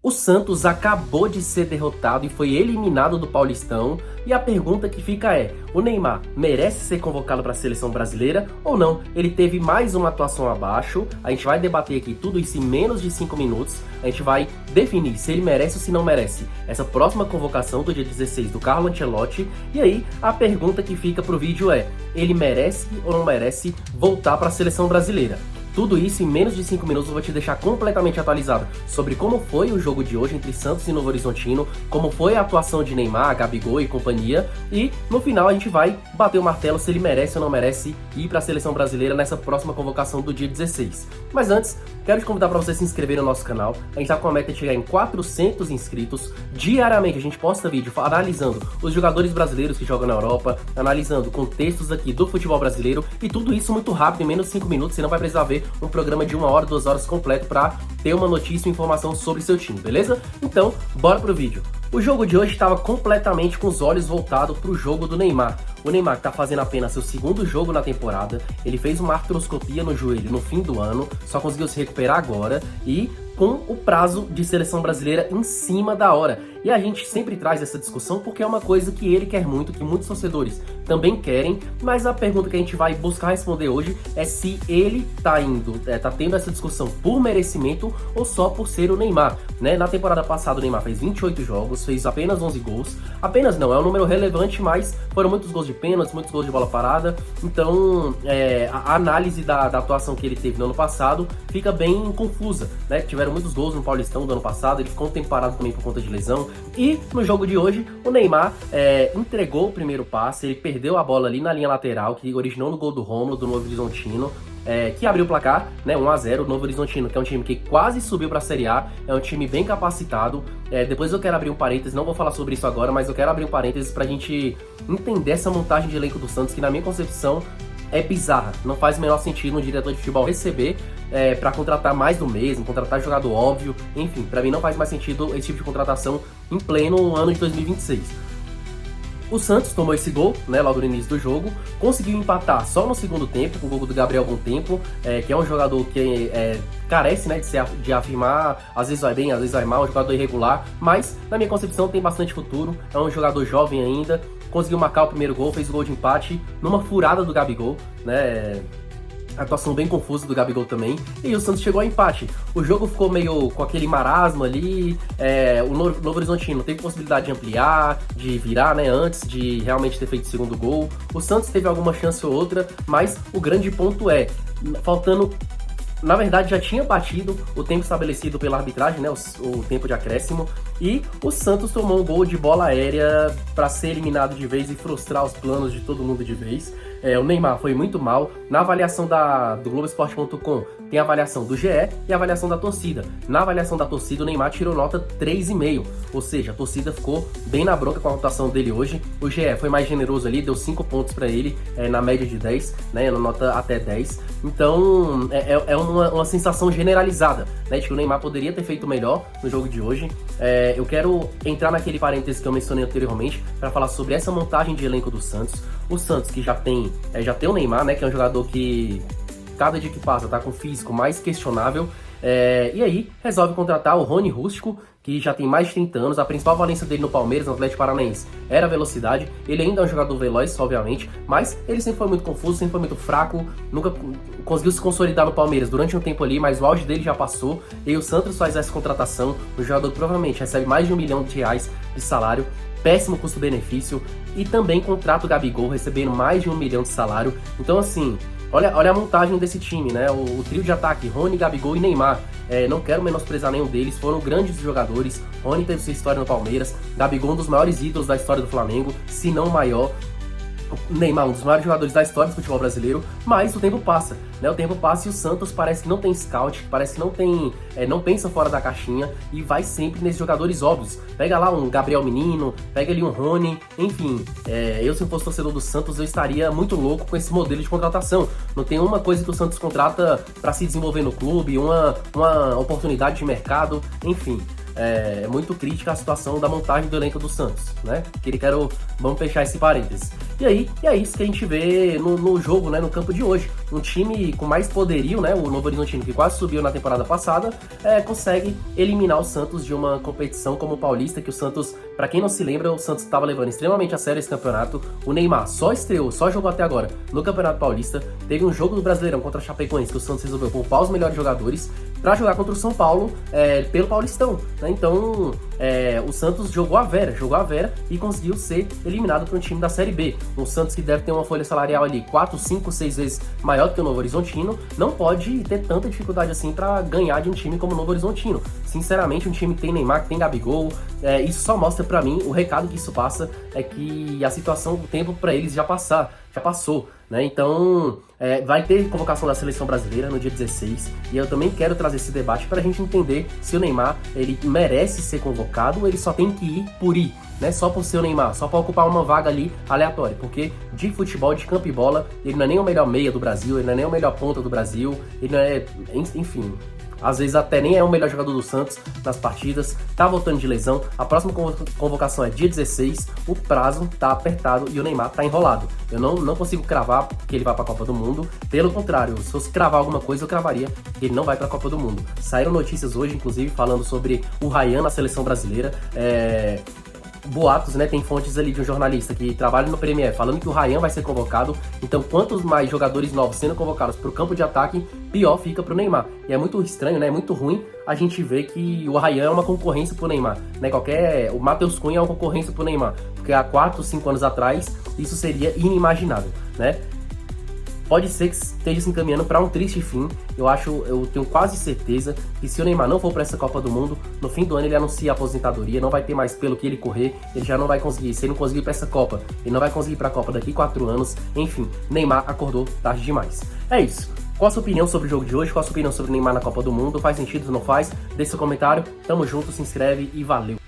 O Santos acabou de ser derrotado e foi eliminado do Paulistão. E a pergunta que fica é: o Neymar merece ser convocado para a seleção brasileira ou não? Ele teve mais uma atuação abaixo. A gente vai debater aqui tudo isso em menos de 5 minutos. A gente vai definir se ele merece ou se não merece essa próxima convocação do dia 16 do Carlo Ancelotti. E aí, a pergunta que fica pro vídeo é: ele merece ou não merece voltar para a seleção brasileira? Tudo isso em menos de 5 minutos eu vou te deixar completamente atualizado sobre como foi o jogo de hoje entre Santos e Novo Horizontino, como foi a atuação de Neymar, Gabigol e companhia, e no final a gente vai bater o martelo se ele merece ou não merece ir para a seleção brasileira nessa próxima convocação do dia 16. Mas antes, quero te convidar para você se inscrever no nosso canal. A gente está com a meta de chegar em 400 inscritos. Diariamente a gente posta vídeo analisando os jogadores brasileiros que jogam na Europa, analisando contextos aqui do futebol brasileiro, e tudo isso muito rápido, em menos de 5 minutos. Você não vai precisar ver um programa de 1 hora, 2 horas completo para ter uma notícia e informação sobre seu time, beleza? Então, bora pro vídeo. O jogo de hoje estava completamente com os olhos voltados para o jogo do Neymar. O Neymar está fazendo apenas seu segundo jogo na temporada. Ele fez uma artroscopia no joelho no fim do ano, só conseguiu se recuperar agora e com o prazo de seleção brasileira em cima da hora. E a gente sempre traz essa discussão porque é uma coisa que ele quer muito, que muitos torcedores também querem, mas a pergunta que a gente vai buscar responder hoje é se ele tá tendo essa discussão por merecimento ou só por ser o Neymar, né? Na temporada passada o Neymar fez 28 jogos, fez apenas 11 gols. Apenas não, é um número relevante, mas foram muitos gols de pênalti, muitos gols de bola parada. Então, a análise da atuação que ele teve no ano passado fica bem confusa, né? Tiveram muitos gols no Paulistão do ano passado, ele ficou um tempo parado também por conta de lesão. E no jogo de hoje, o Neymar entregou o primeiro passe, ele perdeu a bola ali na linha lateral, que originou no gol do Rômulo, do Novo Horizontino, que abriu o placar, né, 1-0, o Novo Horizontino, que é um time que quase subiu para a Série A, é um time bem capacitado. Depois eu quero abrir um parênteses, não vou falar sobre isso agora, mas eu quero abrir um parênteses pra gente entender essa montagem de elenco do Santos, que na minha concepção é bizarra. Não faz o menor sentido um diretor de futebol receber para contratar mais do mesmo, contratar jogador óbvio, enfim, pra mim não faz mais sentido esse tipo de contratação em pleno ano de 2026. O Santos tomou esse gol, né, logo no início do jogo, conseguiu empatar só no segundo tempo, com o gol do Gabriel Bom Tempo, que é um jogador que carece, né, de afirmar, às vezes vai bem, às vezes vai mal, um jogador irregular, mas na minha concepção tem bastante futuro, é um jogador jovem ainda, conseguiu marcar o primeiro gol, fez o gol de empate numa furada do Gabigol, né, atuação bem confusa do Gabigol também, e o Santos chegou ao empate. O jogo ficou meio com aquele marasmo ali, o Novo Horizontino teve possibilidade de ampliar, de virar, né, antes de realmente ter feito o segundo gol. O Santos teve alguma chance ou outra, mas o grande ponto é, faltando... Na verdade, já tinha batido o tempo estabelecido pela arbitragem, né, o tempo de acréscimo, e o Santos tomou um gol de bola aérea para ser eliminado de vez e frustrar os planos de todo mundo de vez. O Neymar foi muito mal. Na avaliação do Globoesporte.com tem a avaliação do GE e a avaliação da torcida. Na avaliação da torcida, o Neymar tirou nota 3,5, ou seja, a torcida ficou bem na bronca com a atuação dele hoje. O GE foi mais generoso ali, deu 5 pontos para ele, na média de 10, né, na nota até 10. Então, é uma sensação generalizada, né, de que o Neymar poderia ter feito melhor no jogo de hoje. Eu quero entrar naquele parênteses que eu mencionei anteriormente para falar sobre essa montagem de elenco do Santos. O Santos, que já tem o Neymar, né, que é um jogador que cada dia que passa tá com o físico mais questionável, e aí resolve contratar o Rony Rústico, que já tem mais de 30 anos, a principal valência dele no Palmeiras, no Atlético Paranaense, era a velocidade. Ele ainda é um jogador veloz, obviamente, mas ele sempre foi muito confuso, sempre foi muito fraco, nunca conseguiu se consolidar no Palmeiras durante um tempo ali, mas o auge dele já passou, e o Santos faz essa contratação, o jogador provavelmente recebe mais de R$1 milhão de salário, péssimo custo-benefício, e também contrata o Gabigol, recebendo mais de R$1 milhão de salário. Então, assim, olha a montagem desse time, né? O trio de ataque, Rony, Gabigol e Neymar. Não quero menosprezar nenhum deles, foram grandes jogadores. Rony teve sua história no Palmeiras, Gabigol um dos maiores ídolos da história do Flamengo, se não o maior. Neymar, um dos maiores jogadores da história do futebol brasileiro, mas o tempo passa, né? O tempo passa e o Santos parece que não tem scout, parece que não pensa fora da caixinha e vai sempre nesses jogadores óbvios. Pega lá um Gabriel Menino, pega ali um Rony, enfim, eu se eu fosse torcedor do Santos eu estaria muito louco com esse modelo de contratação. Não tem uma coisa que o Santos contrata para se desenvolver no clube, uma oportunidade de mercado, enfim. é muito crítica a situação da montagem do elenco do Santos, né? Vamos fechar esse parênteses. E aí, é isso que a gente vê no jogo, né, no campo de hoje. Um time com mais poderio, né, o Novo Horizontino, que quase subiu na temporada passada, consegue eliminar o Santos de uma competição como o Paulista, que o Santos, pra quem não se lembra, o Santos estava levando extremamente a sério esse campeonato. O Neymar só estreou, só jogou até agora no Campeonato Paulista. Teve um jogo do Brasileirão contra a Chapecoense, que o Santos resolveu poupar os melhores jogadores para jogar contra o São Paulo pelo Paulistão, né? Então o Santos jogou a vera e conseguiu ser eliminado para um time da Série B. Um Santos que deve ter uma folha salarial ali 4, 5, 6 vezes maior do que o Novo Horizontino, não pode ter tanta dificuldade assim para ganhar de um time como o Novo Horizontino. Sinceramente, um time que tem Neymar, que tem Gabigol, isso só mostra para mim, o recado que isso passa é que a situação, o tempo para eles já passou, né? Então, vai ter convocação da seleção brasileira no dia 16, e eu também quero trazer esse debate para a gente entender se o Neymar ele merece ser convocado ou ele só tem que ir por ir, né? Só por ser o Neymar, só para ocupar uma vaga ali aleatória, porque de futebol, de campo e bola, ele não é nem o melhor meia do Brasil, ele não é nem o melhor ponta do Brasil, ele não é, enfim... Às vezes até nem é o melhor jogador do Santos nas partidas, tá voltando de lesão. A próxima convocação é dia 16, o prazo tá apertado e o Neymar tá enrolado. Eu não consigo cravar que ele vai pra Copa do Mundo. Pelo contrário, se fosse cravar alguma coisa, eu cravaria que ele não vai pra Copa do Mundo. Saíram notícias hoje, inclusive, falando sobre o Ryan na seleção brasileira. Boatos, né? Tem fontes ali de um jornalista que trabalha no Premier falando que o Ryan vai ser convocado. Então, quantos mais jogadores novos sendo convocados para o campo de ataque, pior fica pro Neymar. E é muito estranho, né? É muito ruim a gente ver que o Ryan é uma concorrência pro Neymar, né? O Matheus Cunha é uma concorrência pro Neymar, porque há 4, 5 anos atrás isso seria inimaginável, né? Pode ser que esteja se encaminhando para um triste fim. Eu tenho quase certeza que se o Neymar não for para essa Copa do Mundo, no fim do ano ele anuncia a aposentadoria, não vai ter mais pelo que ele correr, ele já não vai conseguir. Se ele não conseguir para essa Copa, ele não vai conseguir para a Copa daqui 4 anos. Enfim, Neymar acordou tarde demais. É isso. Qual a sua opinião sobre o jogo de hoje? Qual a sua opinião sobre o Neymar na Copa do Mundo? Faz sentido ou não faz? Deixe seu comentário. Tamo junto, se inscreve e valeu!